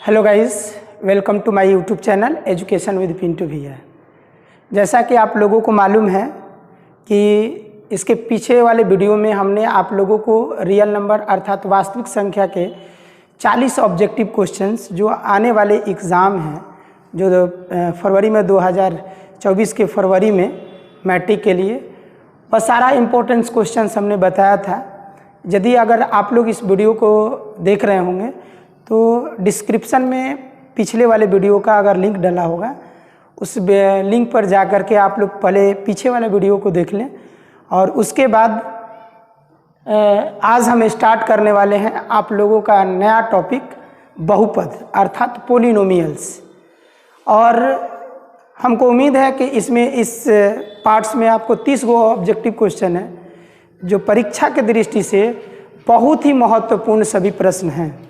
Hello guys, welcome to my YouTube channel education with Pintu भैया। जैसा कि आप लोगों को मालूम है कि इसके पीछे वाले वीडियो में हमने आप लोगों को रियल नंबर अर्थात वास्तविक संख्या के 40 ऑब्जेक्टिव क्वेश्चंस जो आने वाले एग्ज़ाम हैं, जो फरवरी में 2024 के फरवरी में मैट्रिक के लिए, वह सारा इम्पोर्टेंस क्वेश्चंस हमने बताया था। यदि अगर आप लोग इस वीडियो को देख रहे होंगे तो डिस्क्रिप्शन में पिछले वाले वीडियो का अगर लिंक डला होगा, उस लिंक पर जा कर के आप लोग पहले पीछे वाले वीडियो को देख लें। और उसके बाद आज हम स्टार्ट करने वाले हैं आप लोगों का नया टॉपिक बहुपद अर्थात पोलिनोमियल्स। और हमको उम्मीद है कि इसमें इस पार्ट्स में आपको 30 गो ऑब्जेक्टिव क्वेश्चन है जो परीक्षा के दृष्टि से बहुत ही महत्वपूर्ण सभी प्रश्न हैं।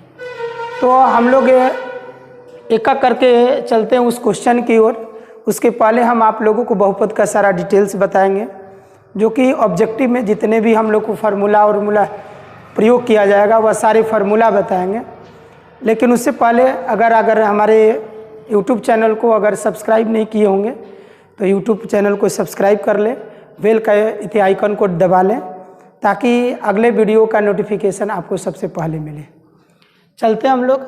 तो हम लोग एक एक करके चलते हैं उस क्वेश्चन की ओर। उसके पहले हम आप लोगों को बहुपद का सारा डिटेल्स बताएंगे, जो कि ऑब्जेक्टिव में जितने भी हम लोग को फार्मूला और प्रयोग किया जाएगा वह सारे फार्मूला बताएंगे। लेकिन उससे पहले अगर हमारे यूट्यूब चैनल को अगर सब्सक्राइब नहीं किए होंगे तो यूट्यूब चैनल को सब्सक्राइब कर लें, बेल का आइकन को दबा लें ताकि अगले वीडियो का नोटिफिकेशन आपको सबसे पहले मिले। चलते हैं हम लोग,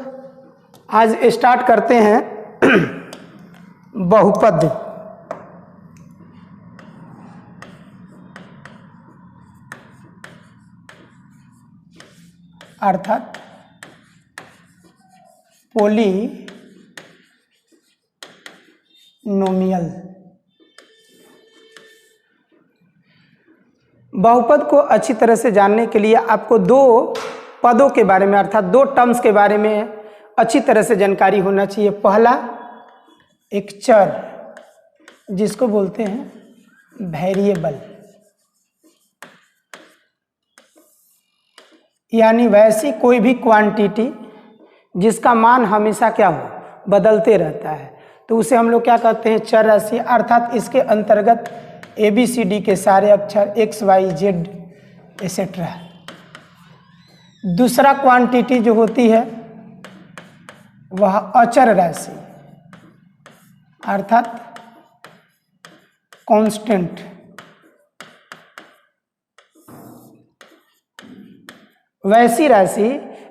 आज स्टार्ट करते हैं बहुपद। अर्थात पोलिनोमियल। बहुपद को अच्छी तरह से जानने के लिए आपको दो पदों के बारे में अर्थात दो टर्म्स के बारे में अच्छी तरह से जानकारी होना चाहिए। पहला एक चर जिसको बोलते हैं वेरिएबल, यानी वैसी कोई भी क्वांटिटी जिसका मान हमेशा क्या हो, बदलते रहता है, तो उसे हम लोग क्या कहते हैं, चर राशि। अर्थात इसके अंतर्गत ABCD के सारे अक्षर XYZ एसेट्रा। दूसरा क्वांटिटी जो होती है वह अचर राशि अर्थात कांस्टेंट। वैसी राशि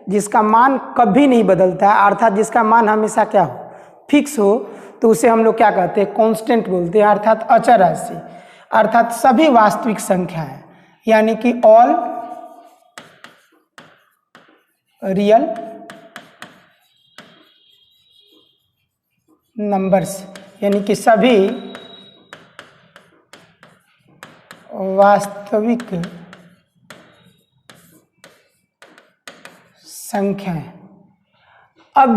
जिसका मान कभी नहीं बदलता है अर्थात जिसका मान हमेशा क्या हो, फिक्स हो, तो उसे हम लोग क्या कहते हैं, कांस्टेंट बोलते हैं अर्थात अचर राशि। अर्थात सभी वास्तविक संख्याएं यानी कि ऑल रियल नंबर्स, यानी कि सभी वास्तविक संख्याएं। अब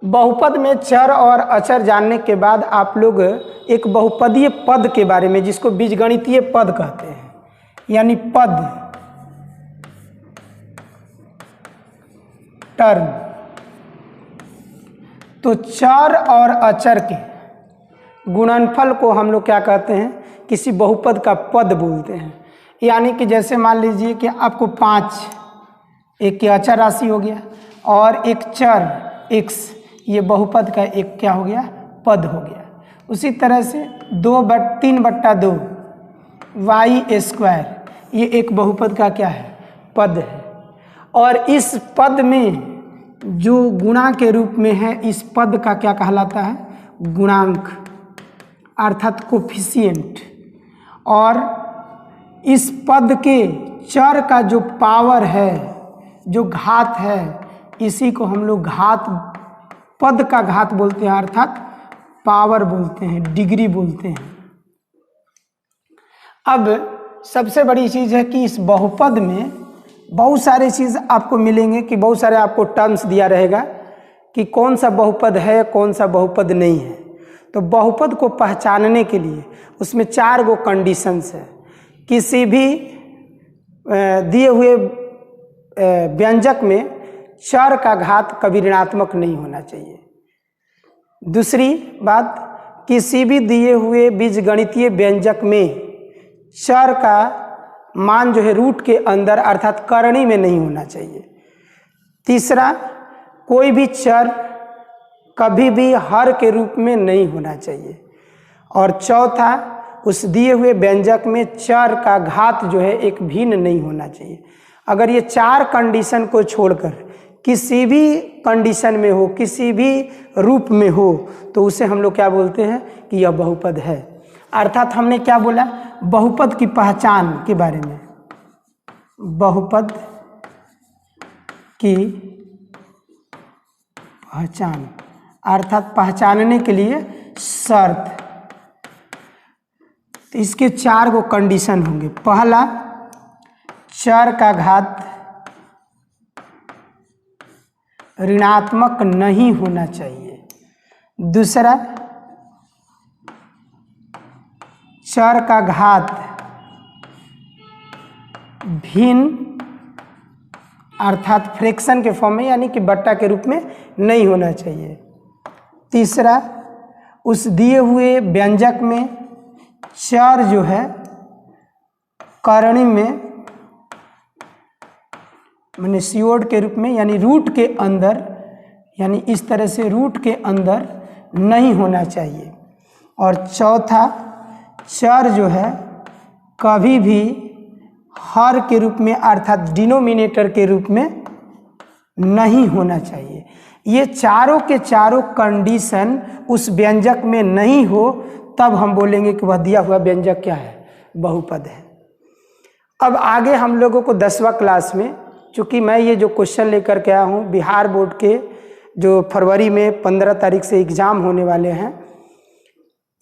बहुपद में चर और अचर जानने के बाद आप लोग एक बहुपदीय पद के बारे में, जिसको बीजगणितीय पद कहते हैं, यानी पद टर्म। तो चर और अचर के गुणनफल को हम लोग क्या कहते हैं, किसी बहुपद का पद बोलते हैं। यानी कि जैसे मान लीजिए कि आपको 5 एक की अचर राशि हो गया और एक चर x, ये बहुपद का एक क्या हो गया, पद हो गया। उसी तरह से 3/2 y², ये एक बहुपद का क्या है, पद है। और इस पद में जो गुणा के रूप में है, इस पद का क्या कहलाता है, गुणांक अर्थात कोफिशिएंट। और इस पद के चर का जो पावर है, जो घात है, इसी को हम लोग घात, पद का घात बोलते हैं अर्थात पावर बोलते हैं, डिग्री बोलते हैं। अब सबसे बड़ी चीज़ है कि इस बहुपद में बहुत सारे चीज़ आपको मिलेंगे, कि बहुत सारे आपको टर्म्स दिया रहेगा कि कौन सा बहुपद है, कौन सा बहुपद नहीं है। तो बहुपद को पहचानने के लिए उसमें 4 गो कंडीशंस है। किसी भी दिए हुए व्यंजक में चर का घात कभी ऋणात्मक नहीं होना चाहिए। दूसरी बात, किसी भी दिए हुए बीजगणितीय व्यंजक में चर का मान जो है रूट के अंदर अर्थात करणी में नहीं होना चाहिए। तीसरा, कोई भी चर कभी भी हर के रूप में नहीं होना चाहिए। और चौथा, उस दिए हुए व्यंजक में चर का घात जो है एक भिन्न नहीं होना चाहिए। अगर ये 4 कंडीशन को छोड़कर किसी भी कंडीशन में हो, किसी भी रूप में हो, तो उसे हम लोग क्या बोलते हैं कि यह बहुपद है। अर्थात हमने क्या बोला, बहुपद की पहचान के बारे में, बहुपद की पहचान अर्थात पहचानने के लिए शर्त। तो इसके 4 गो कंडीशन होंगे। पहला, चर का घात ऋणात्मक नहीं होना चाहिए। दूसरा, चर का घात भिन्न अर्थात फ्रैक्शन के फॉर्म में यानी कि बट्टा के रूप में नहीं होना चाहिए। तीसरा, उस दिए हुए व्यंजक में चर जो है करणी में माने सियोड के रूप में यानी रूट के अंदर, यानी इस तरह से रूट के अंदर नहीं होना चाहिए। और चौथा, चर जो है कभी भी हर के रूप में अर्थात डिनोमिनेटर के रूप में नहीं होना चाहिए। ये चारों के चारों कंडीशन उस व्यंजक में नहीं हो तब हम बोलेंगे कि वह दिया हुआ व्यंजक क्या है, बहुपद है। अब आगे हम लोगों को 10वां क्लास में, चूँकि मैं ये जो क्वेश्चन लेकर के आया हूँ बिहार बोर्ड के जो फरवरी में 15 तारीख से एग्ज़ाम होने वाले हैं,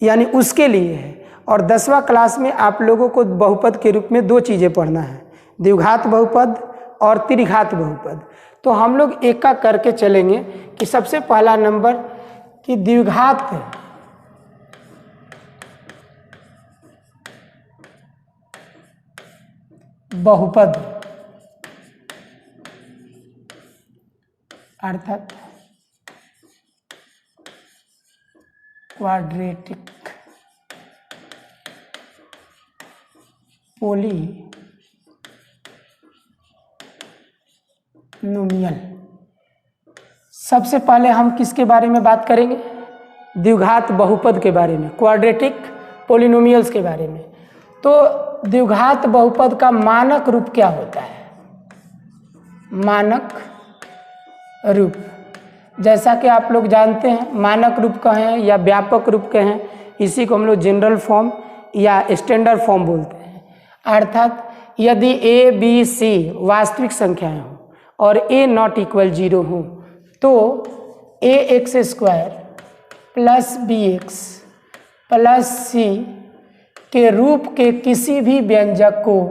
यानी उसके लिए है। और 10वां क्लास में आप लोगों को बहुपद के रूप में 2 चीज़ें पढ़ना है, द्विघात बहुपद और त्रिघात बहुपद। तो हम लोग एक एक करके चलेंगे कि सबसे पहला नंबर कि द्विघात बहुपद अर्थात क्वाड्रेटिक पोलिनोमियल। सबसे पहले हम किसके बारे में बात करेंगे, द्विघात बहुपद के बारे में, क्वाड्रेटिक पोलिनोमियल्स के बारे में। तो द्विघात बहुपद का मानक रूप क्या होता है, मानक रूप, जैसा कि आप लोग जानते हैं मानक रूप कहें या व्यापक रूप कहें, इसी को हम लोग जनरल फॉर्म या स्टैंडर्ड फॉर्म बोलते हैं। अर्थात यदि ए बी सी वास्तविक संख्याएं हों और ए नॉट इक्वल 0 हो तो a x square plus b x plus c के रूप के किसी भी व्यंजक को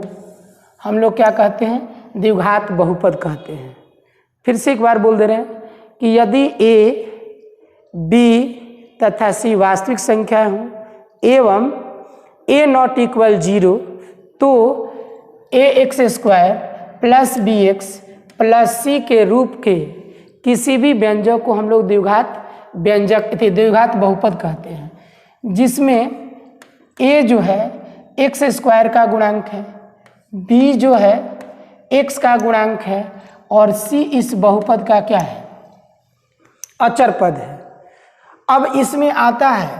हम लोग क्या कहते हैं, द्विघात बहुपद कहते हैं। फिर से एक बार बोल दे रहे हैं कि यदि ए बी तथा सी वास्तविक संख्याएं हों एवं ए नॉट इक्वल 0 तो a x square plus b x plus c के रूप के किसी भी व्यंजक को हम लोग द्विघात द्विघात बहुपद कहते हैं, जिसमें ए जो है एक्स स्क्वायर का गुणांक है, बी जो है एक्स का गुणांक है और सी इस बहुपद का क्या है, अचर पद है। अब इसमें आता है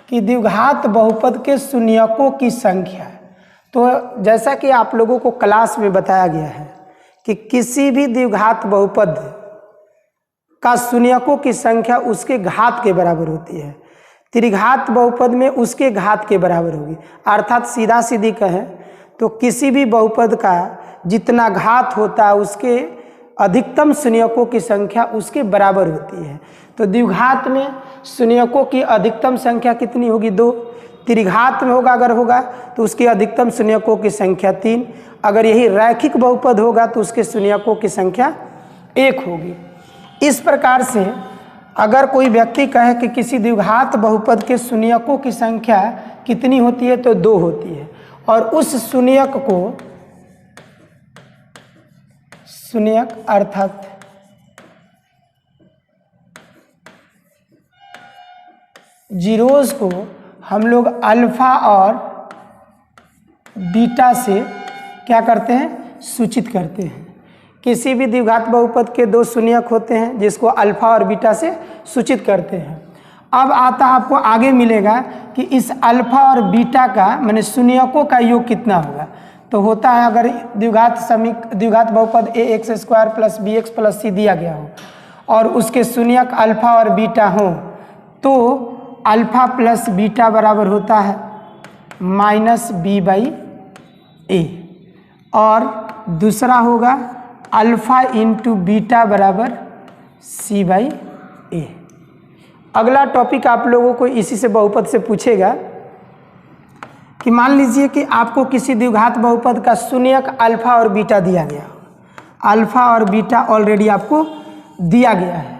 कि द्विघात बहुपद के शून्यकों की संख्या। तो जैसा कि आप लोगों को क्लास में बताया गया है कि किसी भी द्विघात बहुपद का शून्यकों की संख्या उसके घात के बराबर होती है। त्रिघात बहुपद में उसके घात के बराबर होगी। अर्थात सीधा सीधी कहें तो किसी भी बहुपद का जितना घात होता है उसके अधिकतम शून्यकों की संख्या उसके बराबर होती है। तो द्विघात में शून्यकों की अधिकतम संख्या कितनी होगी, 2। त्रिघात में होगा अगर होगा तो उसकी अधिकतम शून्यकों की संख्या 3। अगर यही रैखिक बहुपद होगा तो उसके शून्यकों की संख्या 1 होगी। इस प्रकार से अगर कोई व्यक्ति कहे कि किसी द्विघात बहुपद के शून्यकों की संख्या कितनी होती है तो 2 होती है, और उस शून्यक को शून्यक अर्थात जीरोस को हम लोग अल्फा और बीटा से क्या करते हैं, सूचित करते हैं। किसी भी द्विघात बहुपद के 2 शून्यक होते हैं जिसको अल्फा और बीटा से सूचित करते हैं। अब आता है आपको आगे मिलेगा कि इस अल्फा और बीटा का माने शून्यकों का योग कितना होगा। तो होता है अगर द्विघात बहुपद a x square plus b x plus c दिया गया हो और उसके शून्यक अल्फा और बीटा हो तो अल्फा प्लस बीटा बराबर होता है माइनस बी बाई ए, और दूसरा होगा अल्फा इंटू बीटा बराबर सी बाई ए। अगला टॉपिक आप लोगों को इसी से बहुपद से पूछेगा कि मान लीजिए कि आपको किसी द्विघात बहुपद का शून्यक अल्फा और बीटा दिया गया, अल्फा और बीटा ऑलरेडी आपको दिया गया है,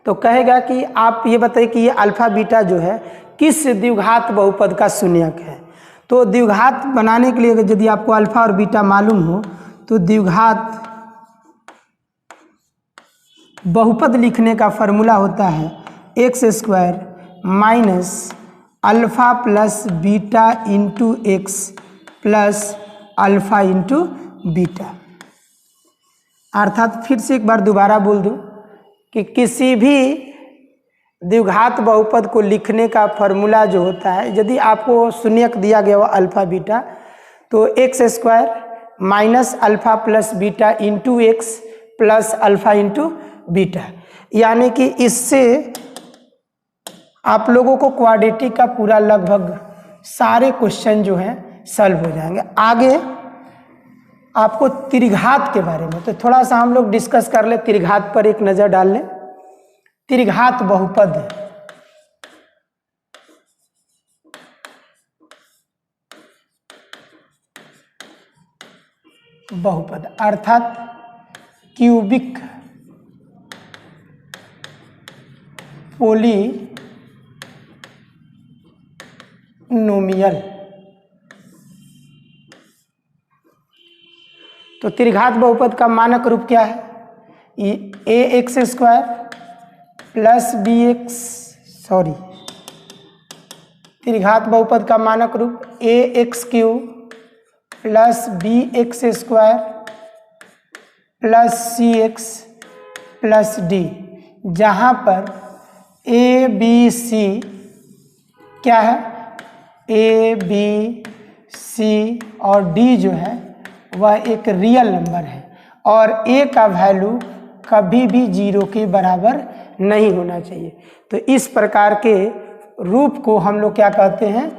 तो कहेगा कि आप ये बताइए कि ये अल्फा बीटा जो है किस द्विघात बहुपद का शून्यक है। तो द्विघात बनाने के लिए यदि आपको अल्फा और बीटा मालूम हो तो द्विघात बहुपद लिखने का फॉर्मूला होता है x square minus alpha plus beta into x plus alpha into beta. अर्थात फिर से एक बार दोबारा बोल दूं कि किसी भी द्विघात बहुपद को लिखने का फॉर्मूला जो होता है, यदि आपको शून्यक दिया गया हो अल्फा बीटा तो x square minus alpha plus beta into x plus alpha into beta, यानी कि इससे आप लोगों को क्वाड्रेटिक का पूरा लगभग सारे क्वेश्चन जो हैं सॉल्व हो जाएंगे। आगे आपको त्रिघात के बारे में तो थोड़ा सा हम लोग डिस्कस कर ले, त्रिघात पर एक नज़र डाल लें। त्रिघात बहुपद अर्थात क्यूबिक पोलिनोमियल। तो त्रिघात बहुपद का मानक रूप क्या है? A x square plus b x त्रिघात बहुपद का मानक रूप a x cube plus b x square plus c x plus d, जहाँ पर ए बी सी क्या है? ए बी सी और डी जो है वह एक रियल नंबर है और ए का वैल्यू कभी भी 0 के बराबर नहीं होना चाहिए। तो इस प्रकार के रूप को हम लोग क्या कहते हैं?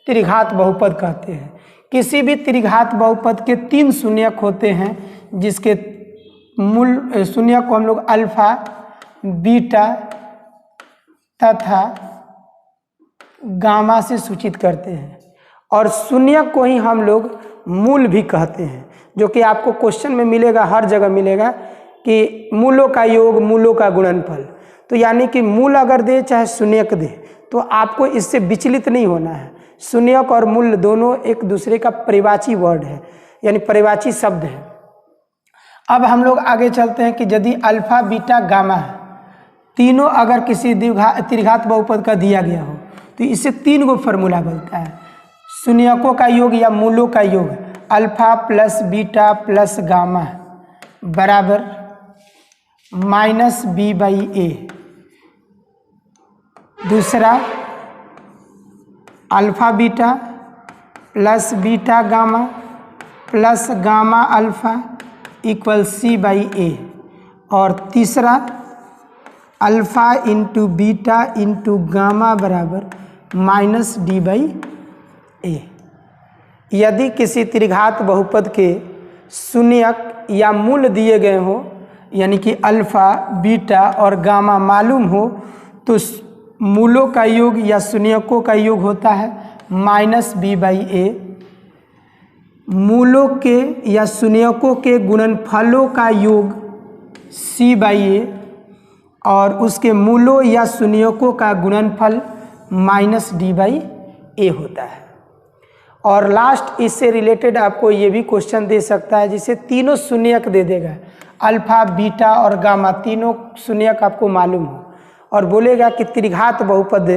त्रिघात बहुपद कहते हैं। किसी भी त्रिघात बहुपद के 3 शून्यक होते हैं, जिसके मूल शून्यक को हम लोग अल्फा, बीटा तथा गामा से सूचित करते हैं, और शून्यक को ही हम लोग मूल भी कहते हैं, जो कि आपको क्वेश्चन में मिलेगा, हर जगह मिलेगा कि मूलों का योग, मूलों का गुणनफल। तो यानी कि मूल अगर दे चाहे शून्यक दे तो आपको इससे विचलित नहीं होना है। शून्यक और मूल दोनों एक दूसरे का परिवाची वर्ड है, यानी परिवाची शब्द है। अब हम लोग आगे चलते हैं कि यदि अल्फा बीटा गामा है, तीनों अगर किसी त्रिघात बहुपद का दिया गया हो तो इससे 3 गो फॉर्मूला बनता है। शून्यकों का योग या मूलों का योग alpha plus beta plus gamma बराबर माइनस बी बाई ए। दूसरा alpha beta plus beta gamma plus gamma alpha equal c by a. और तीसरा alpha into beta into gamma बराबर माइनस डी बाई ए। यदि किसी त्रिघात बहुपद के शून्यक या मूल दिए गए हो, यानी कि अल्फा, बीटा और गामा मालूम हो, तो मूलों का योग या शून्यकों का योग होता है माइनस बी बाई ए। मूलों के या शून्यकों के गुणनफलों का योग सी बाई ए, और उसके मूलों या शून्यकों का गुणनफल माइनस डी बाई ए होता है। और लास्ट इससे रिलेटेड आपको ये भी क्वेश्चन दे सकता है, जिसे तीनों शून्यक दे देगा, अल्फा, बीटा और गामा तीनों शून्यक आपको मालूम हो, और बोलेगा कि त्रिघात बहुपद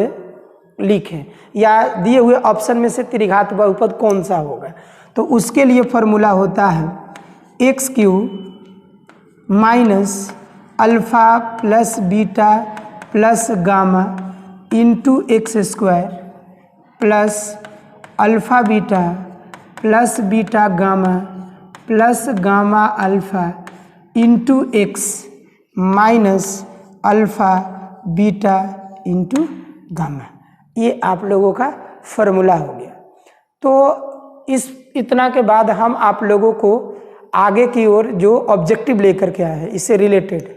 लिखें, या दिए हुए ऑप्शन में से त्रिघात बहुपद कौन सा होगा। तो उसके लिए फॉर्मूला होता है x cube minus alpha plus beta plus gamma into x square plus alpha beta plus beta gamma plus gamma alpha into x minus alpha beta into gamma. ये आप लोगों का फॉर्मूला हो गया। तो इतना के बाद हम आप लोगों को आगे की ओर जो ऑब्जेक्टिव लेकर के आए हैं, इससे रिलेटेड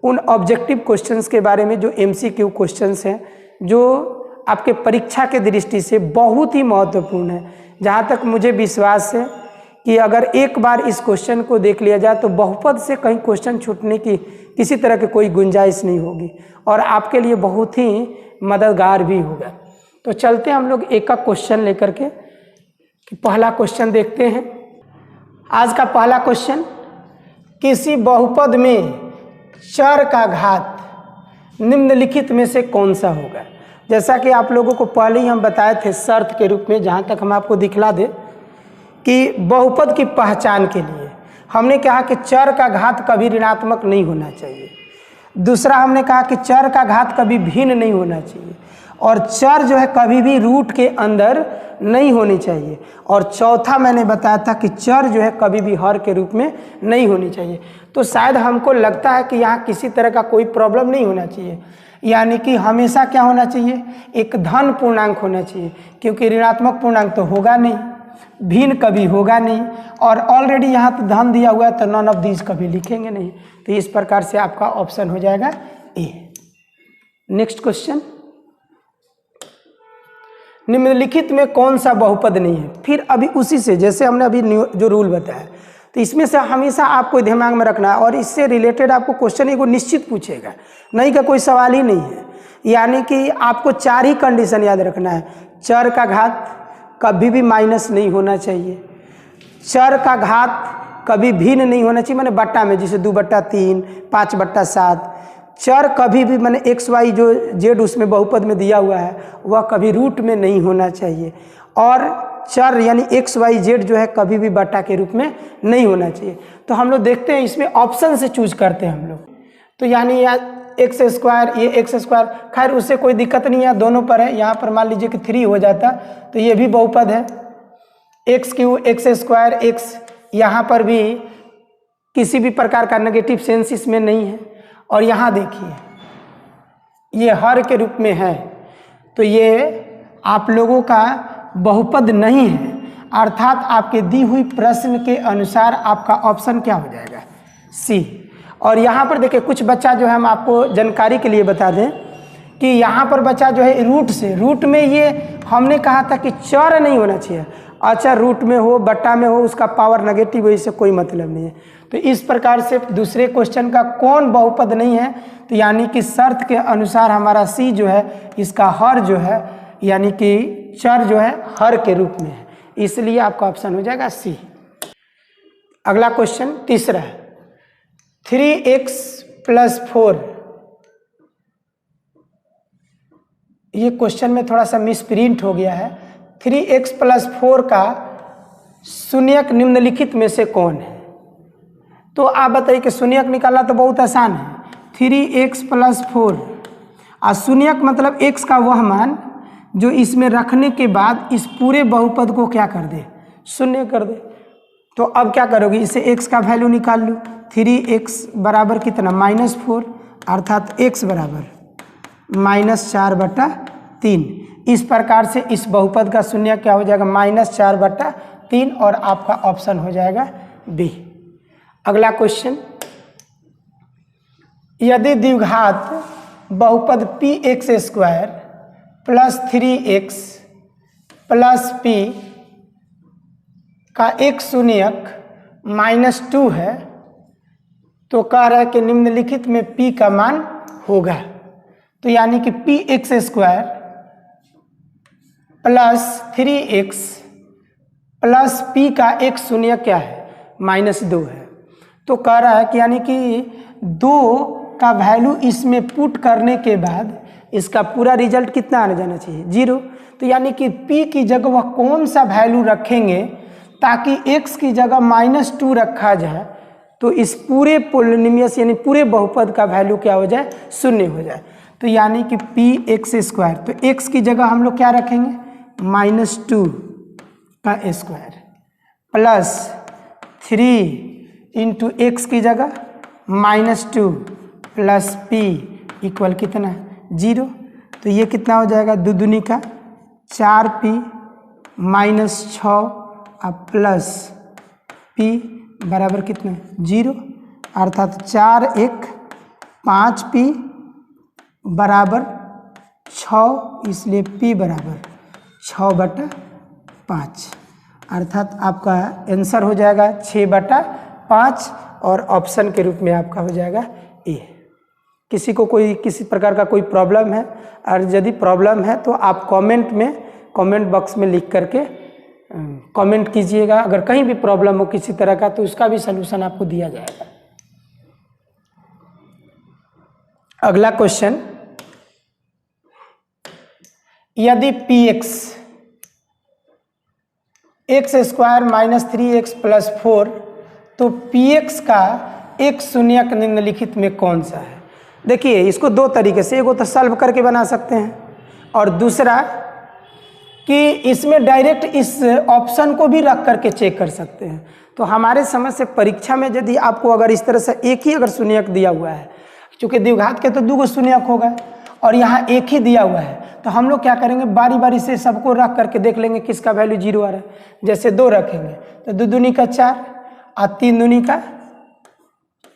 उन ऑब्जेक्टिव क्वेश्चंस के बारे में जो एमसीक्यू क्वेश्चंस हैं, जो आपके परीक्षा के दृष्टि से बहुत ही महत्वपूर्ण है। जहाँ तक मुझे विश्वास है कि अगर एक बार इस क्वेश्चन को देख लिया जाए तो बहुपद से कहीं क्वेश्चन छूटने की किसी तरह की कोई गुंजाइश नहीं होगी और आपके लिए बहुत ही मददगार भी होगा। तो चलते हम लोग एक का क्वेश्चन लेकर के कि पहला क्वेश्चन देखते हैं। आज का पहला क्वेश्चन, किसी बहुपद में चर का घात निम्नलिखित में से कौन सा होगा। जैसा कि आप लोगों को पहले ही हम बताए थे शर्त के रूप में, जहाँ तक हम आपको दिखला दें कि बहुपद की पहचान के लिए हमने कहा कि चर का घात कभी ऋणात्मक नहीं होना चाहिए। दूसरा हमने कहा कि चर का घात कभी भिन्न नहीं होना चाहिए और चर जो है कभी भी रूट के अंदर नहीं होनी चाहिए। और चौथा मैंने बताया था कि चर जो है कभी भी हर के रूप में नहीं होनी चाहिए। तो शायद हमको लगता है कि यहाँ किसी तरह का कोई प्रॉब्लम नहीं होना चाहिए, यानी कि हमेशा क्या होना चाहिए, एक धन पूर्णांक होना चाहिए, क्योंकि ऋणात्मक पूर्णांक तो होगा नहीं, भिन्न कभी होगा नहीं, और ऑलरेडी यहाँ तो धन दिया हुआ है तो नॉन ऑफ दीज कभी लिखेंगे नहीं। तो इस प्रकार से आपका ऑप्शन हो जाएगा ए। नेक्स्ट क्वेश्चन, निम्नलिखित में कौन सा बहुपद नहीं है। फिर अभी उसी से जैसे हमने अभी जो रूल बताया, तो इसमें से हमेशा आपको दिमाग में रखना है और इससे रिलेटेड आपको क्वेश्चन एक निश्चित पूछेगा, नहीं का कोई सवाल ही नहीं है। यानी कि आपको 4 ही कंडीशन याद रखना है। चर का घात कभी भी माइनस नहीं होना चाहिए, चर का घात कभी भिन्न नहीं होना चाहिए, मैंने बट्टा में जैसे 2/3, 5/7। चर कभी भी मैंने एक्स वाई जो जेड उसमें बहुपद में दिया हुआ है वह कभी रूट में नहीं होना चाहिए, और चर यानी एक्स वाई जेड जो है कभी भी बट्टा के रूप में नहीं होना चाहिए। तो हम लोग देखते हैं इसमें ऑप्शन से चूज करते हैं हम लोग। तो यानी यहाँ एक्स स्क्वायर, ये एक्स स्क्वायर, खैर उससे कोई दिक्कत नहीं है, दोनों पर है। यहाँ पर मान लीजिए कि 3 हो जाता तो ये भी बहुपद है। x³ एक्स स्क्वायर एक्स, यहाँ पर भी किसी भी प्रकार का नेगेटिव सेंस इसमें नहीं है। और यहाँ देखिए ये हर के रूप में है, तो ये आप लोगों का बहुपद नहीं है, अर्थात आपके दी हुई प्रश्न के अनुसार आपका ऑप्शन क्या हो जाएगा, सी। और यहाँ पर देखिए कुछ बच्चा जो है, हम आपको जानकारी के लिए बता दें कि यहाँ पर बच्चा जो है रूट से, रूट में ये हमने कहा था कि चर नहीं होना चाहिए, अचर रूट में हो बट्टा में हो उसका पावर नेगेटिव हो, इससे कोई मतलब नहीं है। तो इस प्रकार से दूसरे क्वेश्चन का कौन बहुपद नहीं है, तो यानी कि शर्त के अनुसार हमारा सी जो है इसका हर जो है यानी कि चर जो है हर के रूप में है, इसलिए आपका ऑप्शन हो जाएगा सी। अगला क्वेश्चन तीसरा है, 3x + 4। ये क्वेश्चन में थोड़ा सा मिसप्रिंट हो गया है। 3x + 4 का शून्यक निम्नलिखित में से कौन है। तो आप बताइए कि शून्यक निकालना तो बहुत आसान है। 3x + 4 और शून्यक मतलब x का वह मान जो इसमें रखने के बाद इस पूरे बहुपद को क्या कर दे, शून्य कर दे। तो अब क्या करोगे, इसे x का वैल्यू निकाल लो। 3x बराबर कितना, -4, अर्थात x बराबर -4/3। इस प्रकार से इस बहुपद का शून्य क्या हो जाएगा, -4/3, और आपका ऑप्शन हो जाएगा बी। अगला क्वेश्चन, यदि द्विघात बहुपद px² + 3x + p का एक शून्यक -2 है, तो कह रहा है कि निम्नलिखित में p का मान होगा। तो यानी कि px² + 3x + p का एक शून्य क्या है, -2 है। तो कह रहा है कि यानी कि 2 का वैल्यू इसमें पुट करने के बाद इसका पूरा रिजल्ट कितना आने जाना चाहिए, 0। तो यानी कि p की जगह वह कौन सा वैल्यू रखेंगे ताकि x की जगह -2 रखा जाए, तो इस पूरे पोलिनोमियस यानी पूरे बहुपद का वैल्यू क्या हो जाए, 0 हो जाए। तो यानी कि px², तो x की जगह हम लोग क्या रखेंगे, -2 का स्क्वायर प्लस 3 इंटू एक्स की जगह -2 प्लस p इक्वल कितना, 0। तो ये कितना हो जाएगा, 2 दूनी का 4p -6 और प्लस p बराबर कितना, 0। अर्थात 4 1 5p बराबर 6, इसलिए p बराबर 6/5। अर्थात आपका आंसर हो जाएगा 6/5 और ऑप्शन के रूप में आपका हो जाएगा ए। किसी को किसी प्रकार का कोई प्रॉब्लम है, और यदि प्रॉब्लम है तो आप कमेंट बॉक्स में लिख करके कमेंट कीजिएगा। अगर कहीं भी प्रॉब्लम हो किसी तरह का तो उसका भी सलूशन आपको दिया जाएगा। अगला क्वेश्चन, यदि px x² - 3x + 4, तो px का एक शून्यक निम्नलिखित में कौन सा है। देखिए इसको दो तरीके से, एगो तो सॉल्व करके बना सकते हैं और दूसरा कि इसमें डायरेक्ट इस ऑप्शन को भी रख करके चेक कर सकते हैं। तो हमारे समझ से परीक्षा में यदि आपको अगर इस तरह से एक ही अगर शून्यक दिया हुआ है, क्योंकि द्विघात के तो 2 शून्यक होगा और यहाँ एक ही दिया हुआ है, तो हम लोग क्या करेंगे, बारी बारी से सबको रख करके देख लेंगे किसका वैल्यू 0 आ रहा है। जैसे 2 रखेंगे तो 2 दूनी का 4 और 3 दूनी का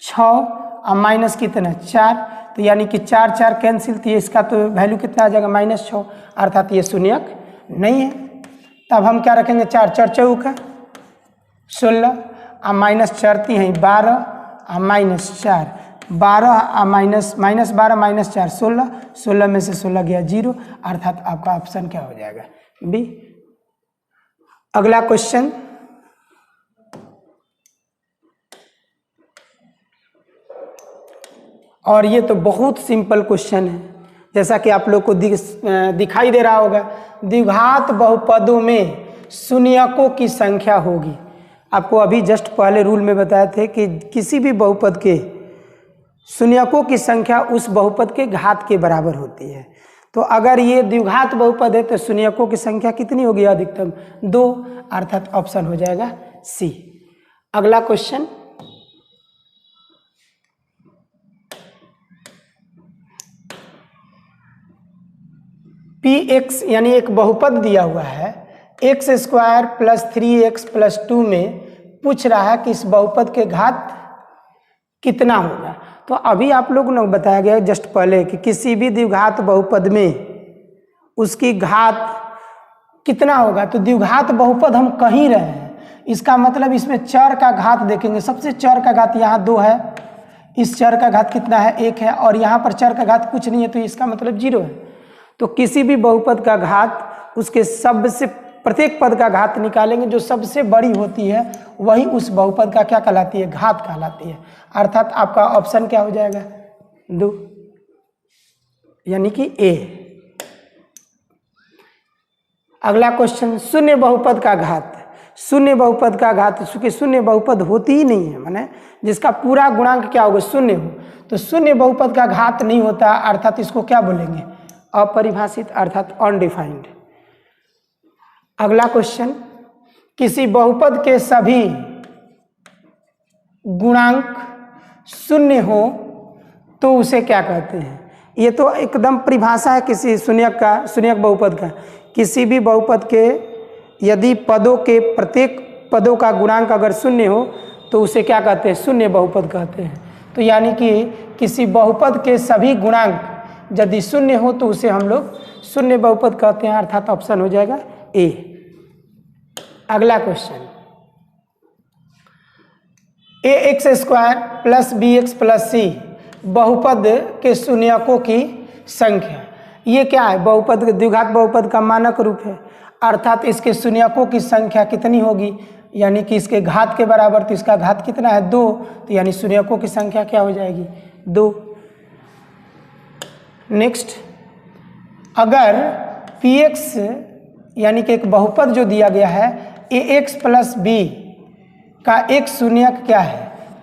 6 और माइनस कितना 4, तो यानी कि 4 4 कैंसिल, तो इसका तो वैल्यू कितना आ जाएगा, -6, अर्थात ये शून्यक नहीं है। तब हम क्या रखेंगे, 4 4 चौका 16 और -4 हैं 12 और -4 12 और -12 -4 16, 16 में से 16 गया 0, अर्थात आपका ऑप्शन क्या हो जाएगा, बी। अगला क्वेश्चन, और ये तो बहुत सिंपल क्वेश्चन है, जैसा कि आप लोग को दिखाई दे रहा होगा। द्विघात बहुपदों में शून्यकों की संख्या होगी। आपको अभी जस्ट पहले रूल में बताए थे कि किसी भी बहुपद के शून्यकों की संख्या उस बहुपद के घात के बराबर होती है। तो अगर ये द्विघात बहुपद है तो शून्यकों की संख्या कितनी होगी, अधिकतम 2, अर्थात ऑप्शन हो जाएगा सी। अगला क्वेश्चन, px यानी एक बहुपद दिया हुआ है x² + 3x + 2 में पूछ रहा है कि इस बहुपद के घात कितना होगा। तो अभी आप लोगों ने बताया गया जस्ट पहले कि किसी भी द्विघात बहुपद में उसकी घात कितना होगा। तो द्विघात बहुपद हम कहीं रहे हैं, इसका मतलब इसमें चर का घात देखेंगे। सबसे चर का घात यहाँ 2 है, इस चर का घात कितना है, 1 है, और यहाँ पर चर का घात कुछ नहीं है, तो इसका मतलब 0 है। तो किसी भी बहुपद का घात उसके सबसे प्रत्येक पद का घात निकालेंगे, जो सबसे बड़ी होती है वही उस बहुपद का क्या कहलाती है, घात कहलाती है। अर्थात आपका ऑप्शन क्या हो जाएगा, 2, यानी कि ए। अगला क्वेश्चन, शून्य बहुपद का घात। शून्य बहुपद का घात, चूंकि शून्य बहुपद होती ही नहीं है, माने जिसका पूरा गुणांक क्या होगा, शून्य हो, तो शून्य बहुपद का घात नहीं होता, अर्थात इसको क्या बोलेंगे, अपरिभाषित, अर्थात अनडिफाइंड। अगला क्वेश्चन, किसी बहुपद के सभी गुणांक शून्य हो तो उसे क्या कहते हैं। ये तो एकदम परिभाषा है किसी शून्यक बहुपद का। किसी भी बहुपद के यदि पदों के प्रत्येक पदों का गुणांक अगर शून्य हो तो उसे क्या कहते हैं, शून्य बहुपद कहते हैं। तो यानी कि किसी बहुपद के सभी गुणांक यदि शून्य हो तो उसे हम लोग शून्य बहुपद कहते हैं, अर्थात ऑप्शन हो जाएगा ए। अगला क्वेश्चन, ax² + bx + c बहुपद के शून्यकों की संख्या। ये क्या है, बहुपद, द्विघात बहुपद का मानक रूप है, अर्थात इसके शून्यकों की संख्या कितनी होगी, यानी कि इसके घात के बराबर। तो इसका घात कितना है, 2, तो यानी शून्यकों की संख्या क्या हो जाएगी, 2। नेक्स्ट, अगर px यानी कि एक बहुपद जो दिया गया है ax + b का एक शून्यक क्या है,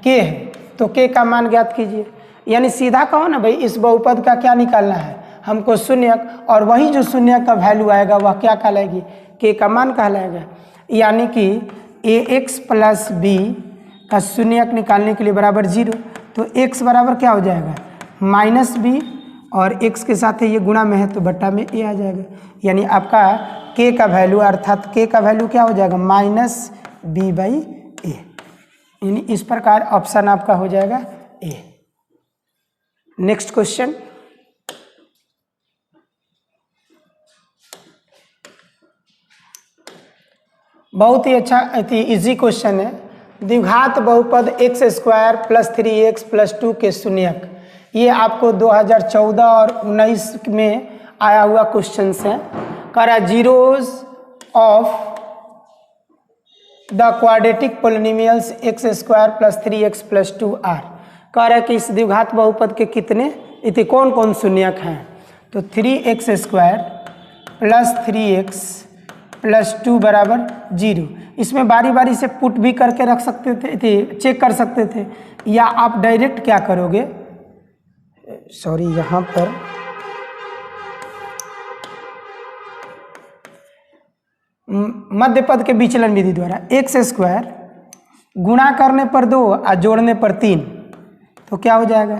k है, तो k का मान ज्ञात कीजिए। यानी सीधा कहो ना भाई, इस बहुपद का क्या निकालना है हमको, शून्यक, और वही जो शून्यक का वैल्यू आएगा वह क्या कहलाएगी, के का मान कहलाएगा। यानी कि ए एक्स प्लस बी का शून्यक निकालने के लिए बराबर 0, तो x बराबर क्या हो जाएगा माइनस बी, और x के साथ ये गुणा में है तो बट्टा में a आ जाएगा। यानी आपका k का वैल्यू, अर्थात k का वैल्यू क्या हो जाएगा माइनस बी बाई ए। यानी इस प्रकार ऑप्शन आपका हो जाएगा ए। नेक्स्ट क्वेश्चन, बहुत ही अच्छा इजी क्वेश्चन है। द्विघात बहुपद x square plus 3x plus 2 के शून्यक, ये आपको 2014 और 19 में आया हुआ क्वेश्चन है। करा zeroes of the quadratic polynomials x square plus 3x plus 2 are. कह रहा है कि इस द्विघात बहुपद के कितने कौन कौन शून्यक हैं, तो 3x square plus 3x plus 2 बराबर 0। इसमें बारी बारी से पुट भी करके रख सकते थे, चेक कर सकते थे, या आप डायरेक्ट क्या करोगे, सॉरी यहाँ पर मध्य पद के विचलन विधि द्वारा एक्स स्क्वायर गुणा करने पर 2 और जोड़ने पर 3, तो क्या हो जाएगा,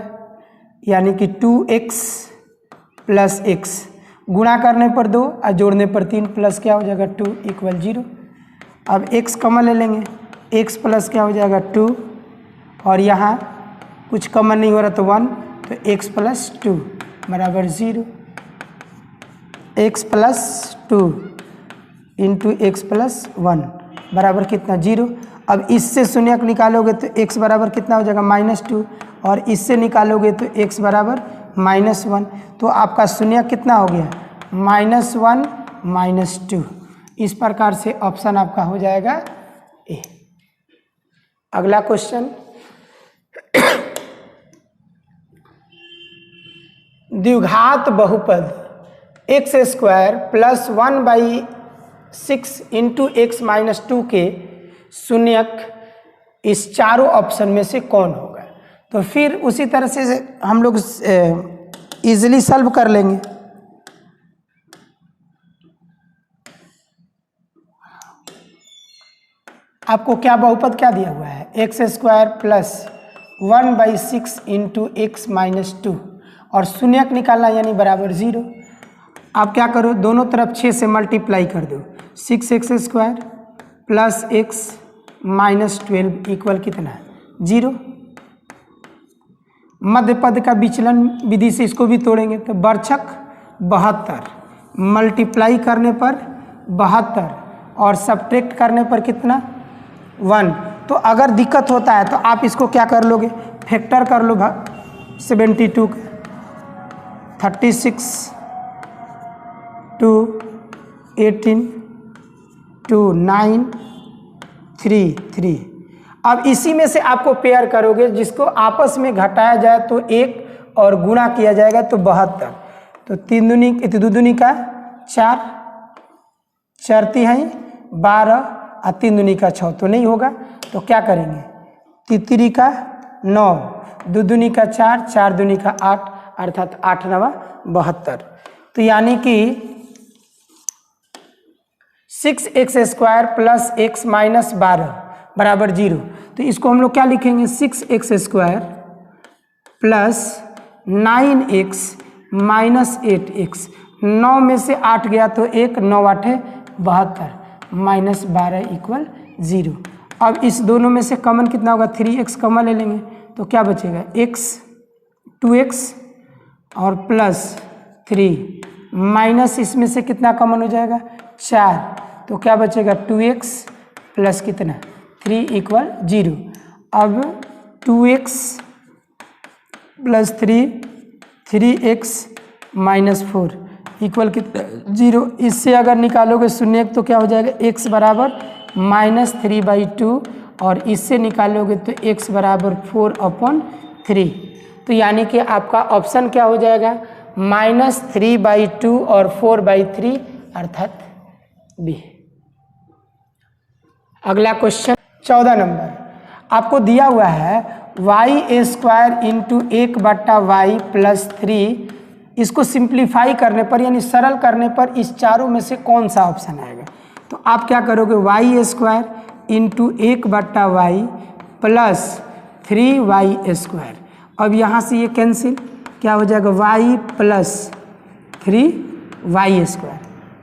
यानी कि 2x प्लस x गुणा करने पर 2 और जोड़ने पर 3 प्लस क्या हो जाएगा 2 इक्वल 0। अब x कॉमन ले लेंगे, x प्लस क्या हो जाएगा 2, और यहाँ कुछ कॉमन नहीं हो रहा तो 1, तो x प्लस 2 बराबर 0। x plus 2 into x plus 1 बराबर कितना 0। अब इससे शून्यक निकालोगे तो x बराबर कितना हो जाएगा -2, और इससे निकालोगे तो x बराबर -1, तो आपका शून्यक कितना हो गया -1 -2। इस प्रकार से ऑप्शन आपका हो जाएगा ए। अगला क्वेश्चन, द्विघात बहुपद x square plus 1/6 into x minus 2 के शून्यक इस चारों ऑप्शन में से कौन होगा। तो फिर उसी तरह से हम लोग इजीली सॉल्व कर लेंगे। आपको क्या बहुपद क्या दिया हुआ है, x square plus 1/6 into x minus 2, और शून्यक निकालना यानी बराबर 0। आप क्या करो, दोनों तरफ 6 से मल्टीप्लाई कर दो, 6x square plus x minus 12 equal कितना 0। मध्य पद का विचलन विधि से इसको भी तोड़ेंगे, तो बर्छक 72 मल्टीप्लाई करने पर 72 और सब्ट्रैक्ट करने पर कितना 1। तो अगर दिक्कत होता है तो आप इसको क्या कर लोगे, फैक्टर कर लो 72 का, 36 2 18 2 9 3 3। अब इसी में से आपको पेयर करोगे, जिसको आपस में घटाया जाए तो 1 और गुणा किया जाएगा तो 72। तो 3 दूनी 2 दूनी का 4, 4 तिहाई 12 और 3 दूनी का 6, तो नहीं होगा। तो क्या करेंगे, 3 का 9, 2 दूनी का 4, 4 दूनी का 8, अर्थात 8 9 72। तो यानी कि 6x square plus x minus 12 बराबर 0। तो इसको हम लोग क्या लिखेंगे, 6x square plus 9x minus 8x, 9 में से 8 गया तो 1, 9 8 72 माइनस 12 इक्वल 0। अब इस दोनों में से कॉमन कितना होगा, 3x कॉमन ले लेंगे, तो क्या बचेगा x 2x और प्लस 3 माइनस इसमें से कितना कॉमन हो जाएगा 4, तो क्या बचेगा 2x प्लस कितना 3 इक्वल 0। अब 2x plus 3 3x minus 4 equal कितना 0। इससे अगर निकालोगे शून्य तो क्या हो जाएगा, x बराबर -3/2, और इससे निकालोगे तो x बराबर 4/3। तो यानी कि आपका ऑप्शन क्या हो जाएगा, -3/2 और 4/3 अर्थात बी। अगला क्वेश्चन 14 नंबर आपको दिया हुआ है, Y square into 1/y plus 3, इसको सिंप्लीफाई करने पर यानी सरल करने पर इस चारों में से कौन सा ऑप्शन आएगा? तो आप क्या करोगे, y square into 1/y plus 3y square. अब यहाँ से ये कैंसिल, क्या हो जाएगा, y प्लस 3y स्क्वायर।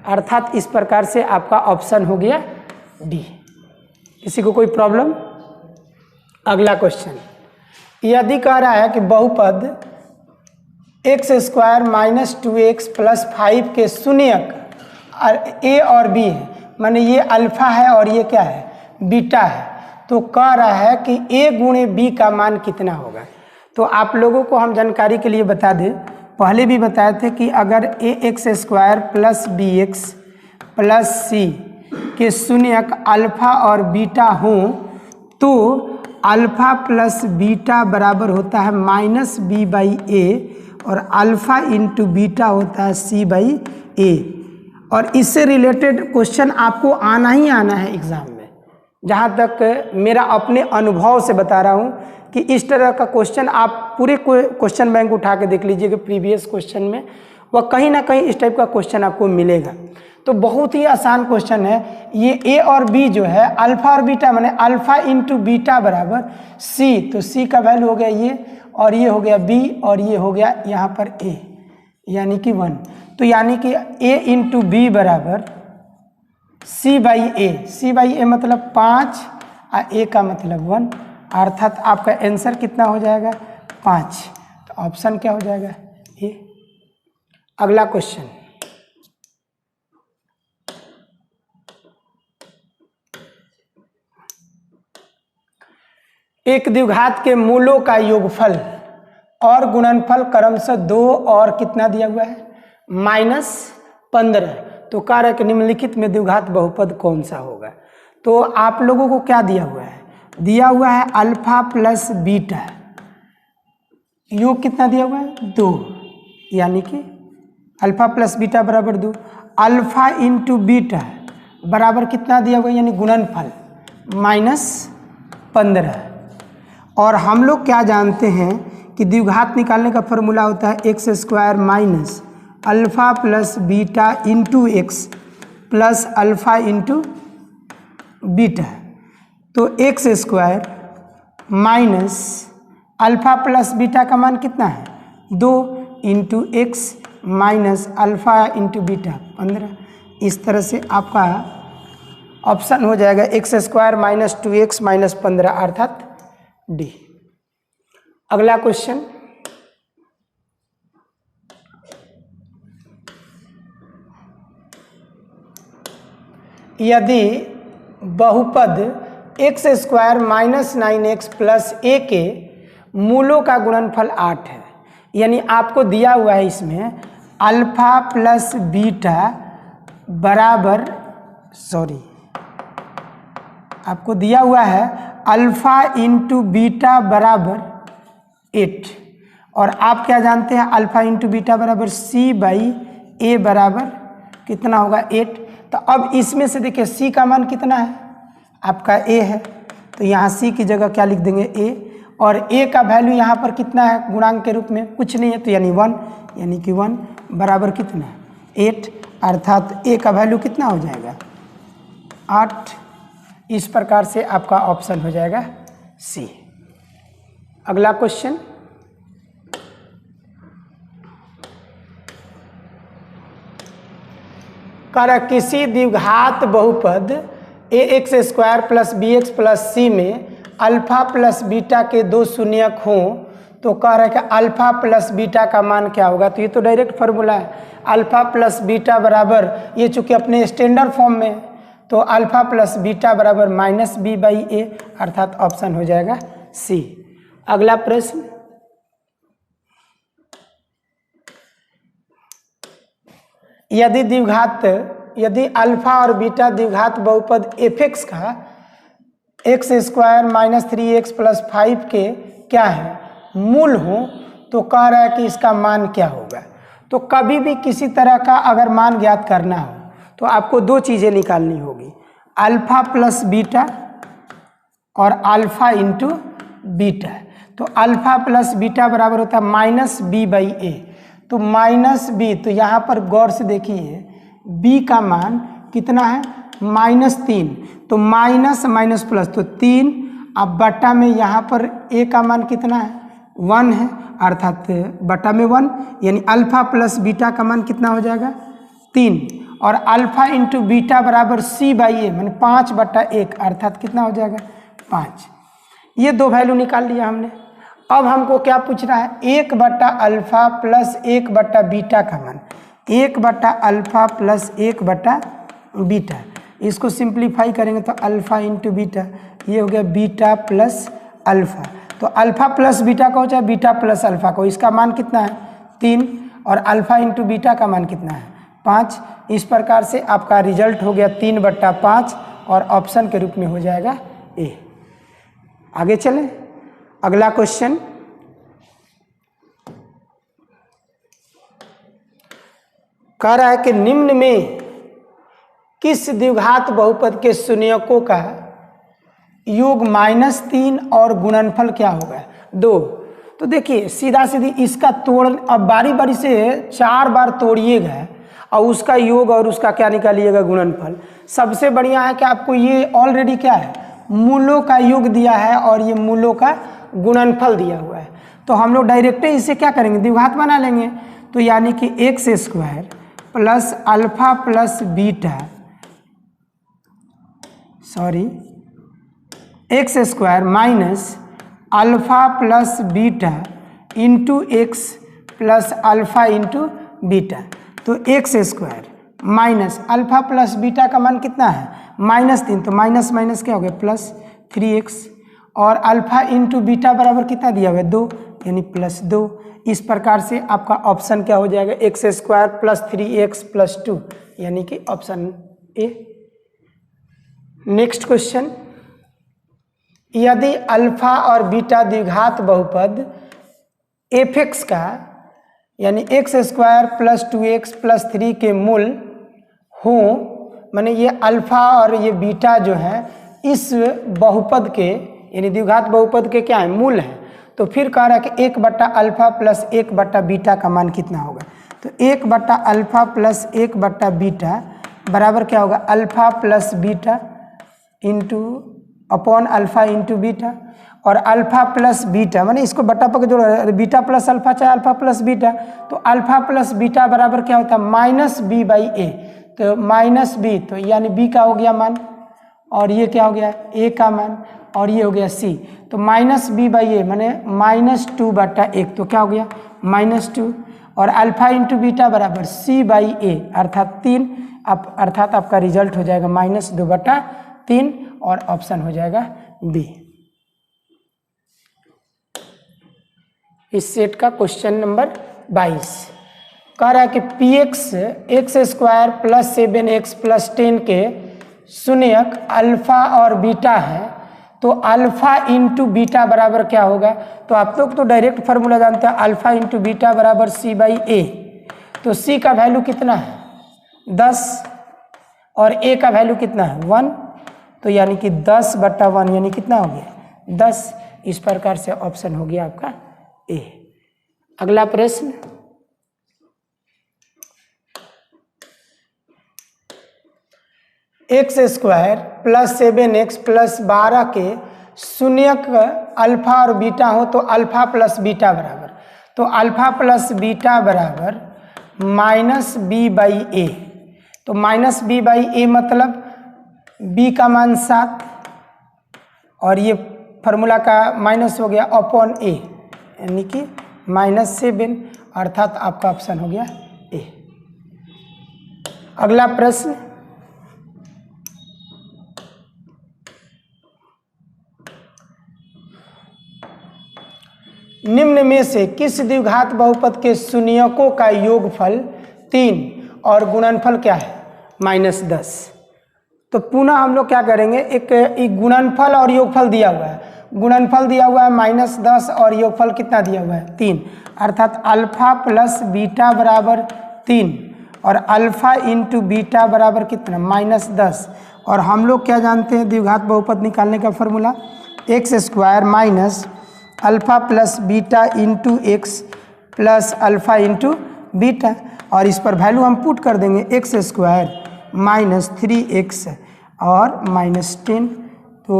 अर्थात इस प्रकार से आपका ऑप्शन हो गया डी। किसी को कोई प्रॉब्लम? अगला क्वेश्चन, यदि कह रहा है कि बहुपद x square minus 2x plus 5 के शून्यक ए और बी है, माने ये अल्फा है और ये क्या है, बीटा है, तो कह रहा है कि a गुणे बी का मान कितना होगा? तो आप लोगों को हम जानकारी के लिए बता दें, पहले भी बताए थे कि अगर a x square plus b x plus c के शून्यक अल्फा और बीटा हों तो अल्फा प्लस बीटा बराबर होता है माइनस बी बाई ए, और अल्फा इंटू बीटा होता है सी बाई ए। और इससे रिलेटेड क्वेश्चन आपको आना ही आना है एग्ज़ाम में। जहाँ तक मेरा अपने अनुभव से बता रहा हूँ कि इस तरह का क्वेश्चन आप पूरे क्वेश्चन बैंक उठा के देख लीजिए कि प्रीवियस क्वेश्चन में वह कहीं ना कहीं इस टाइप का क्वेश्चन आपको मिलेगा। तो बहुत ही आसान क्वेश्चन है ये। ए और बी जो है अल्फा और बीटा, माने अल्फा इंटू बीटा बराबर सी, तो सी का वैल्यू हो गया ये, और ये हो गया बी, और ये हो गया यहाँ पर ए, यानी कि 1। तो यानी कि ए इंटू बी बराबर सी बाई ए। सी बाई ए मतलब 5 और ए का मतलब 1, अर्थात आपका आंसर कितना हो जाएगा, 5। तो ऑप्शन क्या हो जाएगा, ए। अगला क्वेश्चन, एक द्विघात के मूलों का योगफल और गुणनफल क्रमशः 2 और कितना दिया हुआ है, -15। तो कारक निम्नलिखित में द्विघात बहुपद कौन सा होगा? तो आप लोगों को क्या दिया हुआ है, दिया हुआ है अल्फा प्लस बीटा, योग कितना दिया हुआ है, 2, यानी कि अल्फा प्लस बीटा बराबर 2। अल्फा इंटू बीटा बराबर कितना दिया हुआ है, यानी गुणनफल -15। और हम लोग क्या जानते हैं कि द्विघात निकालने का फॉर्मूला होता है x square minus alpha plus beta into x plus alpha into beta. तो x square minus alpha plus beta का मान कितना है, 2 into x minus alpha into beta 15। इस तरह से आपका ऑप्शन हो जाएगा x square minus 2x minus 15, अर्थात डी। अगला क्वेश्चन, यदि बहुपद x square minus 9x plus a के मूलों का गुणनफल 8 है, यानी आपको दिया हुआ है इसमें अल्फा प्लस बीटा बराबर, आपको दिया हुआ है अल्फा इंटू बीटा बराबर 8, और आप क्या जानते हैं अल्फा इंटू बीटा बराबर सी बाई ए बराबर कितना होगा, 8। तो अब इसमें से देखिए सी का मान कितना है, आपका ए है, तो यहाँ सी की जगह क्या लिख देंगे, ए, और ए का वैल्यू यहाँ पर कितना है गुणांक के रूप में, कुछ नहीं है, तो यानी 1, यानी कि 1 बराबर कितना है, 8, अर्थात ए का वैल्यू कितना हो जाएगा, 8। इस प्रकार से आपका ऑप्शन हो जाएगा सी। अगला क्वेश्चन, कर किसी द्विघात बहुपद a x square plus b x plus c में अल्फा प्लस बीटा के 2 शून्यक हों तो कह रहा है कि अल्फा प्लस बीटा का मान क्या होगा। तो ये तो डायरेक्ट फार्मूला है, अल्फा प्लस बीटा बराबर, ये चूंकि अपने स्टैंडर्ड फॉर्म में, तो अल्फा प्लस बीटा बराबर माइनस बी बाई ए, अर्थात ऑप्शन हो जाएगा सी। अगला प्रश्न, यदि अल्फा और बीटा द्विघात बहुपद एफ एक्स का x square minus 3x plus 5 के क्या है मूल हो तो कह रहा है कि इसका मान क्या होगा। तो कभी भी किसी तरह का अगर मान ज्ञात करना हो तो आपको 2 चीज़ें निकालनी होगी, अल्फा प्लस बीटा और अल्फा इंटू बीटा। तो अल्फा प्लस बीटा बराबर होता है माइनस बी बाई ए। तो माइनस बी, तो यहाँ पर गौर से देखिए बी का मान कितना है -3, तो माइनस माइनस प्लस तो 3, अब बटा में यहाँ पर ए का मान कितना है 1 है, अर्थात बटा में 1, यानी अल्फा प्लस बीटा का मान कितना हो जाएगा 3, और अल्फा इंटू बीटा बराबर सी बाई ए मैंने 5/1, अर्थात कितना हो जाएगा 5। ये दो वैल्यू निकाल लिया हमने। अब हमको क्या पूछ रहा है 1/अल्फा प्लस 1/बीटा का मान, 1/अल्फा प्लस 1/बीटा, इसको सिंप्लीफाई करेंगे तो अल्फा इंटू बीटा, ये हो गया बीटा प्लस अल्फा। तो अल्फा प्लस बीटा को चाहे बीटा प्लस अल्फा को, इसका मान कितना है 3, और अल्फा इंटू बीटा का मान कितना है 5। इस प्रकार से आपका रिजल्ट हो गया 3/5 और ऑप्शन के रूप में हो जाएगा ए। आगे चलें, अगला क्वेश्चन। कह रहा है कि निम्न में किस द्विघात बहुपद के शून्यकों का योग -3 और गुणनफल क्या होगा 2। तो देखिए सीधा सीधी इसका तोड़, अब बारी बारी से 4 बार तोड़िएगा और उसका योग और उसका क्या निकालिएगा गुणनफल। सबसे बढ़िया है कि आपको ये ऑलरेडी क्या है मूलों का योग दिया है और ये मूलों का गुणनफल दिया हुआ है, तो हम लोग डायरेक्ट इसे क्या करेंगे द्विघात बना लेंगे। तो यानी कि x² plus alpha plus beta, x² minus alpha plus beta into x plus alpha into beta. तो x² minus alpha plus beta का मान कितना है -3, तो माइनस माइनस क्या हो गया +3x, और अल्फा इंटू बीटा बराबर कितना दिया हुआ है 2, यानी +2। इस प्रकार से आपका ऑप्शन क्या हो जाएगा x² प्लस 3x प्लस 2, यानी कि ऑप्शन ए। नेक्स्ट क्वेश्चन, यदि अल्फा और बीटा द्विघात बहुपद f(x) का यानी x² प्लस 2x प्लस 3 के मूल हो, माने ये अल्फा और ये बीटा जो है इस बहुपद के यानी द्विघात बहुपद के क्या है मूल है, तो फिर कह रहा है कि 1/अल्फा प्लस 1/बीटा का मान कितना होगा। तो 1/अल्फा प्लस 1/बीटा बराबर क्या होगा alpha plus beta into upon alpha into beta, और अल्फा प्लस बीटा माने इसको बटा पर जोड़ बीटा प्लस अल्फा चाहे अल्फा प्लस बीटा, तो अल्फा प्लस बीटा बराबर क्या होता है -b/a, तो -b, तो यानी b का हो गया मान, और ये क्या हो गया a का मान, और ये हो गया c, तो -b/a माने -2/1, तो क्या हो गया -2, और अल्फा इंटू बीटा बराबर c/a अर्थात 3, अर्थात आपका रिजल्ट हो जाएगा -2/3 और ऑप्शन हो जाएगा बी। इस सेट का क्वेश्चन नंबर 22 कह रहा है कि px प्लस 7x प्लस 10 के शून्यक अल्फा और बीटा है, तो अल्फा इंटू बीटा बराबर क्या होगा। तो आप लोग तो डायरेक्ट फार्मूला जानते हैं अल्फा इंटू बीटा बराबर c/a, तो c का वैल्यू कितना है 10 और a का वैल्यू कितना है 1, तो यानी कि 10/1 यानी कितना हो गया 10। इस प्रकार से ऑप्शन हो गया आपका ए। अगला प्रश्न, x² प्लस 7x प्लस 12 के शून्यक अल्फा और बीटा हो, तो अल्फा प्लस बीटा बराबर, तो अल्फा प्लस बीटा बराबर -b/a, तो -b/a मतलब b का मान 7 और ये फार्मूला का माइनस हो गया अपॉन a यानी कि -7, अर्थात आपका ऑप्शन हो गया ए। अगला प्रश्न, निम्न में से किस द्विघात बहुपद के शून्यकों का योगफल 3 और गुणनफल क्या है -10। तो पुनः हम लोग क्या करेंगे, एक गुणनफल और योगफल दिया हुआ है, गुणनफल दिया हुआ है -10 और योगफल कितना दिया हुआ है 3, अर्थात अल्फा प्लस बीटा बराबर 3 और अल्फा इंटू बीटा बराबर कितना -10। और हम लोग क्या जानते हैं द्विघात बहुपद निकालने का formula x² minus alpha plus beta into x plus alpha into beta, और इस पर वैल्यू हम पुट कर देंगे एक्स स्क्वायर माइनस 3x और माइनस 10। तो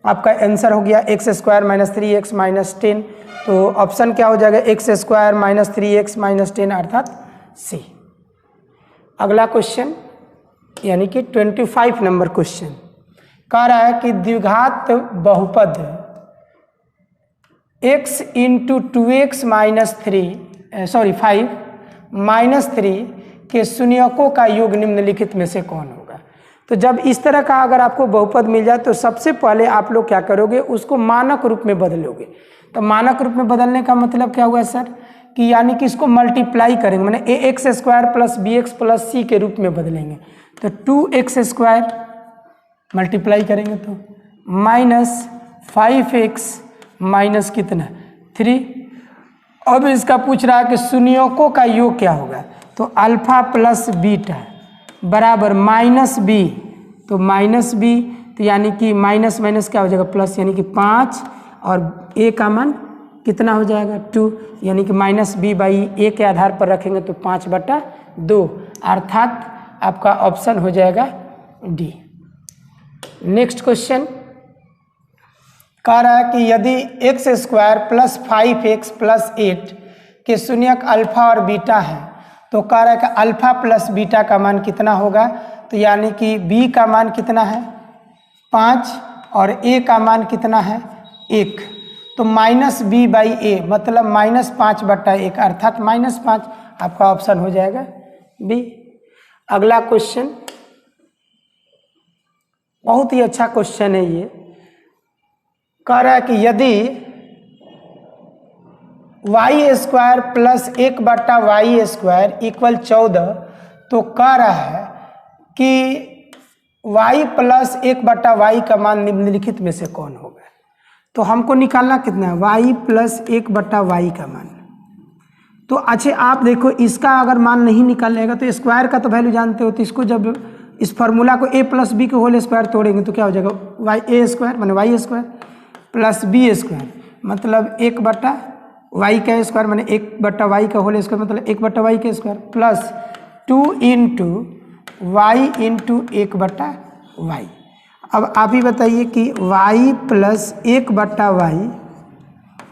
आपका आंसर हो गया x square minus 3x minus 10। तो ऑप्शन क्या हो जाएगा, x square minus 3x minus 10 अर्थात सी। अगला क्वेश्चन यानी कि 25 नंबर क्वेश्चन कह रहा है कि द्विघात बहुपद x into 2x minus 5 minus 3 के शून्यकों का योग निम्नलिखित में से कौन होगा। तो जब इस तरह का अगर आपको बहुपद मिल जाए तो सबसे पहले आप लोग क्या करोगे, उसको मानक रूप में बदलोगे। तो मानक रूप में बदलने का मतलब क्या हुआ सर, कि यानी कि इसको मल्टीप्लाई करेंगे, माने ax square plus bx plus c के रूप में बदलेंगे। तो 2x स्क्वायर मल्टीप्लाई करेंगे तो माइनस 5x माइनस कितना 3। अब इसका पूछ रहा है कि शून्यकों का योग क्या होगा, तो अल्फा प्लस बीटा बराबर माइनस बी, तो माइनस बी, तो यानी कि माइनस माइनस क्या हो जाएगा प्लस, यानी कि 5, और ए का मान कितना हो जाएगा 2, यानी कि माइनस बी बाई ए के आधार पर रखेंगे तो 5/2, अर्थात आपका ऑप्शन हो जाएगा डी। नेक्स्ट क्वेश्चन कह रहा है कि यदि x square plus 5x plus 8 के शून्यक अल्फा और बीटा है तो कह रहा है कि अल्फा प्लस बीटा का मान कितना होगा। तो यानी कि b का मान कितना है 5 और a का मान कितना है 1, तो माइनस बी बाई ए मतलब -5/1 अर्थात -5, आपका ऑप्शन हो जाएगा बी। अगला क्वेश्चन बहुत ही अच्छा क्वेश्चन है, ये कह रहा है कि यदि y square plus 1/y square equal 14, तो कह रहा है कि y प्लस 1/y का मान निम्नलिखित में से कौन होगा। तो हमको निकालना कितना है y प्लस 1/y का मान। तो अच्छा आप देखो, इसका अगर मान नहीं निकालेगा तो स्क्वायर का तो वैल्यू जानते हो, तो इसको जब इस फार्मूला को a प्लस बी के होल स्क्वायर तोड़ेंगे तो क्या हो जाएगा a स्क्वायर माने y square plus b square मतलब 1/y का स्क्वायर माने 1/y का होल स्क्वायर मतलब 1/y का square plus 2 into y into 1/y। अब आप ही बताइए कि y प्लस 1/y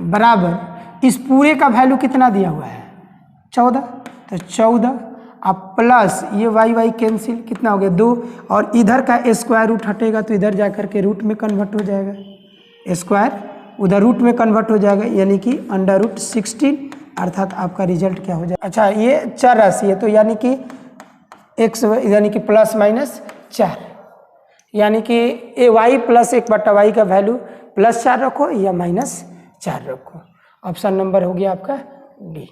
बराबर इस पूरे का वैल्यू कितना दिया हुआ है 14, तो 14 अब प्लस ये y कैंसिल कितना हो गया 2, और इधर का स्क्वायर रूट हटेगा तो इधर जाकर के रूट में कन्वर्ट हो जाएगा, स्क्वायर उधर रूट में कन्वर्ट हो जाएगा, यानी कि √16 अर्थात आपका रिजल्ट क्या हो जाएगा। अच्छा ये चर राशि है तो यानी कि x यानी कि प्लस माइनस 4, यानी कि y प्लस 1/y का वैल्यू +4 रखो या -4 रखो। ऑप्शन नंबर हो गया आपका डी।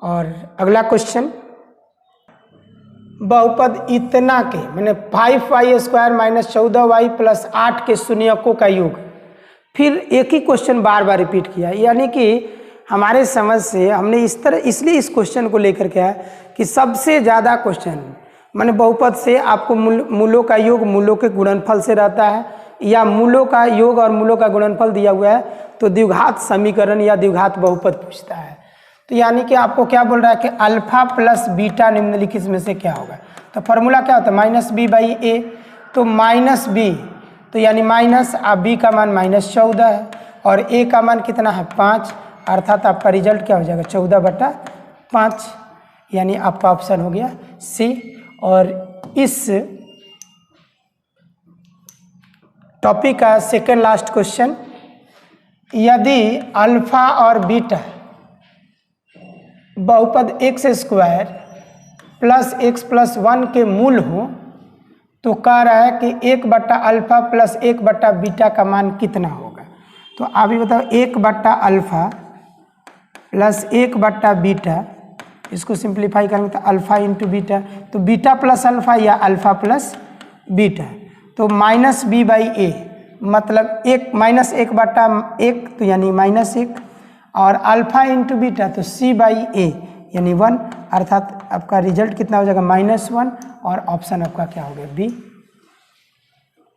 और अगला क्वेश्चन, बहुपद इतना के माने 5y square minus 14y plus 8 के शून्यकों का योग। फिर एक ही क्वेश्चन बार बार रिपीट किया, यानी कि हमारे समझ से हमने इस तरह इसलिए इस क्वेश्चन को लेकर के आया कि सबसे ज़्यादा क्वेश्चन माने बहुपद से आपको मूलों का योग मूलों के गुणनफल से रहता है, या मूलों का योग और मूलों का गुणनफल दिया हुआ है तो द्विघात समीकरण या द्विघात बहुपद पूछता है। तो यानी कि आपको क्या बोल रहा है कि अल्फा प्लस बीटा निम्नलिखित में से क्या होगा। तो फॉर्मूला क्या होता है -b/a, तो -b तो यानी माइनस आप b का मान -14 है और a का मान कितना है 5, अर्थात आपका रिजल्ट क्या हो जाएगा 14/5, यानी आपका ऑप्शन हो गया सी। और इस टॉपिक का सेकेंड लास्ट क्वेश्चन, यदि अल्फा और बीटा बहुपद x square plus x plus 1 के मूल हो तो कह रहा है कि 1/अल्फा प्लस 1/बीटा का मान कितना होगा। तो आप ही बताओ 1/अल्फा प्लस 1/बीटा, इसको सिंप्लीफाई करेंगे तो अल्फा इंटू बीटा, तो बीटा प्लस अल्फा या अल्फा प्लस बीटा, तो -b/a मतलब 1 -1/1 तो यानी -1, और अल्फा इंटू बीटा तो c/a यानी 1, अर्थात आपका रिजल्ट कितना हो जाएगा -1, और ऑप्शन आपका क्या हो गया बी।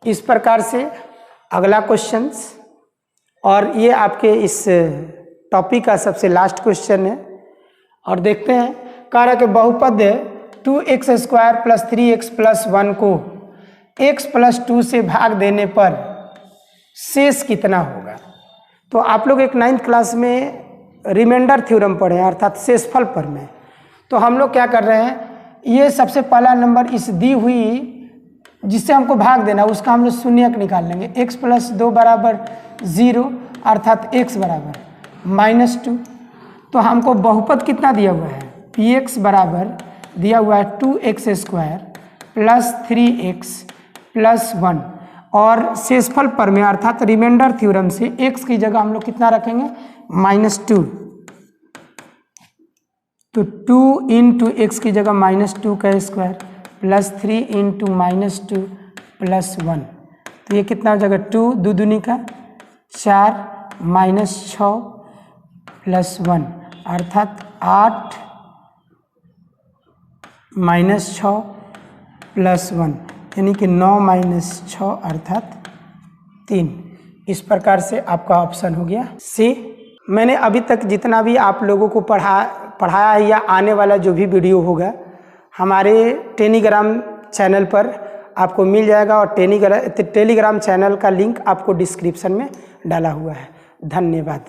इस प्रकार से अगला क्वेश्चंस और ये आपके इस टॉपिक का सबसे लास्ट क्वेश्चन है। और देखते हैं, कह रहा है कि बहुपद 2x² + 3x + 1 को x + 2 से भाग देने पर शेष कितना होगा। तो आप लोग एक 9th क्लास में रिमाइंडर थ्योरम पढ़े हैं, अर्थात शेषफल पर में। तो हम लोग क्या कर रहे हैं, ये सबसे पहला नंबर इस दी हुई जिससे हमको भाग देना उसका हम लोग शून्यक निकाल लेंगे। x + 2 = 0, अर्थात x = -2। तो हमको बहुपद कितना दिया हुआ है, px बराबर दिया हुआ है 2x² + 3x + 1, और शेषफल पर में अर्थात रिमाइंडर थ्योरम से x की जगह हम लोग कितना रखेंगे, -2। तो 2 × x की जगह -2 का स्क्वायर + 3 × -2 + 1। तो ये कितना हो जाएगा, 2 2 दूनी का 4 -6 + 1, अर्थात 8 -6 + 1, यानी कि 9 - 6 अर्थात 3। इस प्रकार से आपका ऑप्शन हो गया सी। मैंने अभी तक जितना भी आप लोगों को पढ़ाया है या आने वाला जो भी वीडियो होगा हमारे टेलीग्राम चैनल पर आपको मिल जाएगा, और टेलीग्राम चैनल का लिंक आपको डिस्क्रिप्शन में डाला हुआ है। धन्यवाद।